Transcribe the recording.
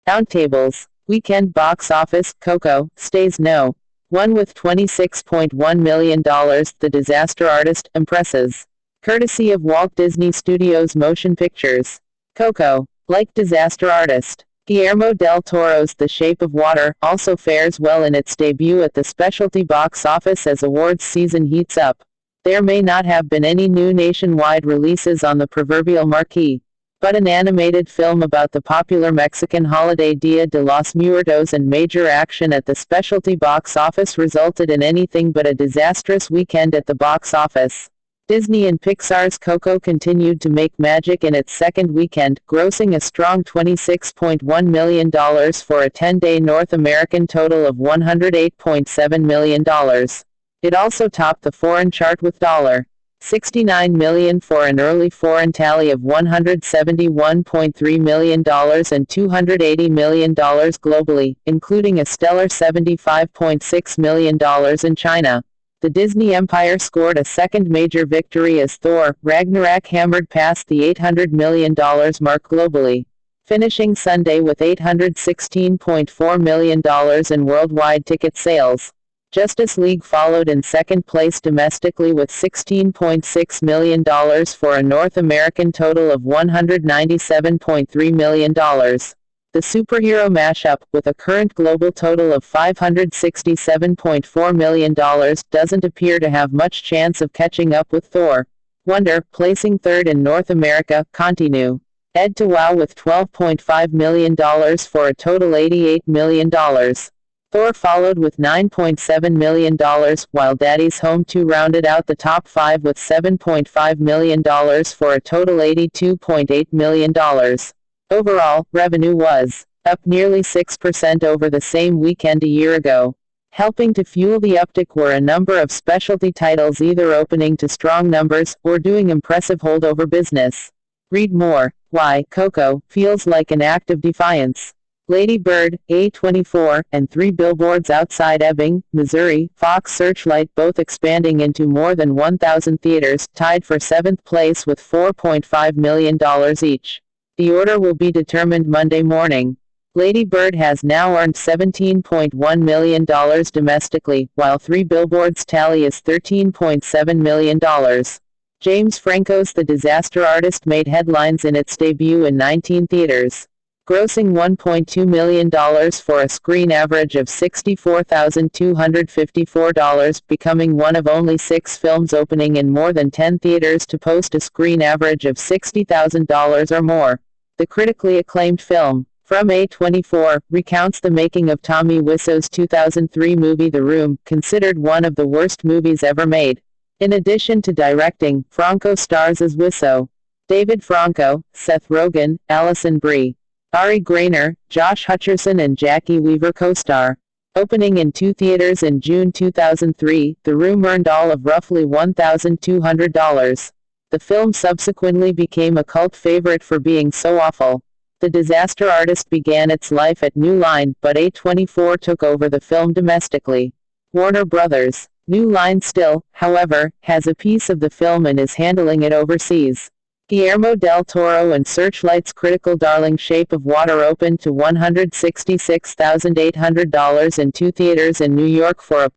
Roundtables. Weekend box office. Coco stays no. 1 with $26.1 million. The Disaster Artist impresses. Courtesy of Walt Disney Studios Motion Pictures. Coco, like Disaster Artist, Guillermo del Toro's The Shape of Water, also fares well in its debut at the specialty box office as awards season heats up. There may not have been any new nationwide releases on the proverbial marquee, but an animated film about the popular Mexican holiday Dia de los Muertos and major action at the specialty box office resulted in anything but a disastrous weekend at the box office. Disney and Pixar's Coco continued to make magic in its second weekend, grossing a strong $26.1 million for a 10-day North American total of $108.7 million. It also topped the foreign chart with $69 million for an early foreign tally of $171.3 million and $280 million globally, including a stellar $75.6 million in China. The Disney Empire scored a second major victory as Thor: Ragnarok hammered past the $800 million mark globally, finishing Sunday with $816.4 million in worldwide ticket sales. Justice League followed in second place domestically with $16.6 million for a North American total of $197.3 million. The superhero mashup, with a current global total of $567.4 million, doesn't appear to have much chance of catching up with Thor: Wonder, placing third in North America. Continue. Ed to Wow with $12.5 million for a total $88 million. Thor followed with $9.7 million, while Daddy's Home 2 rounded out the top 5 with $7.5 million for a total $82.8 million. Overall, revenue was up nearly 6% over the same weekend a year ago. Helping to fuel the uptick were a number of specialty titles either opening to strong numbers or doing impressive holdover business. Read more. Why Coco feels like an act of defiance. Lady Bird, A24, and 3 Billboards Outside Ebbing, Missouri, Fox Searchlight both expanding into more than 1,000 theaters, tied for 7th place with $4.5 million each. The order will be determined Monday morning. Lady Bird has now earned $17.1 million domestically, while 3 Billboards tally is $13.7 million. James Franco's The Disaster Artist made headlines in its debut in 19 theaters, grossing $1.2 million for a screen average of $64,254, becoming one of only 6 films opening in more than 10 theaters to post a screen average of $60,000 or more. The critically acclaimed film, from A24, recounts the making of Tommy Wiseau's 2003 movie The Room, considered one of the worst movies ever made. In addition to directing, Franco stars as Wiseau. David Franco, Seth Rogen, Alison Brie, Ari Grainer, Josh Hutcherson and Jackie Weaver co-star. Opening in 2 theaters in June 2003, The Room earned all of roughly $1,200. The film subsequently became a cult favorite for being so awful. The Disaster Artist began its life at New Line, but A24 took over the film domestically. Warner Brothers. New Line still, however, has a piece of the film and is handling it overseas. Guillermo del Toro and Searchlight's critical darling Shape of Water opened to $166,800 in 2 theaters in New York for a